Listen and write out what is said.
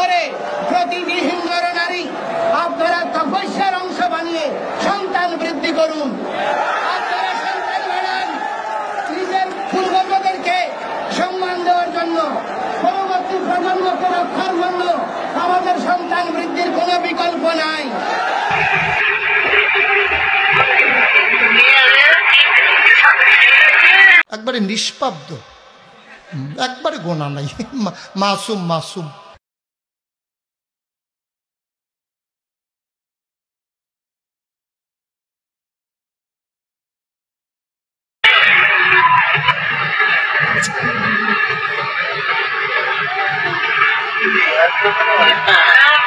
করে প্রতিদিন নরনারী আপনারা তপস্যার অংশ বানিয়ে সন্তান বৃদ্ধি করুন। আপনারা সন্তান বাড়ান নিজের পূর্বজদেরকে সম্মান দেওয়ার জন্য, পরবর্তী প্রজন্মকে রক্ষার জন্য। আমাদের সন্তান বৃদ্ধির কোনো বিকল্প নাই। একবারে নিষ্পাব্দ, একবারে গোনা নাই, মাসুম মাসুম। That's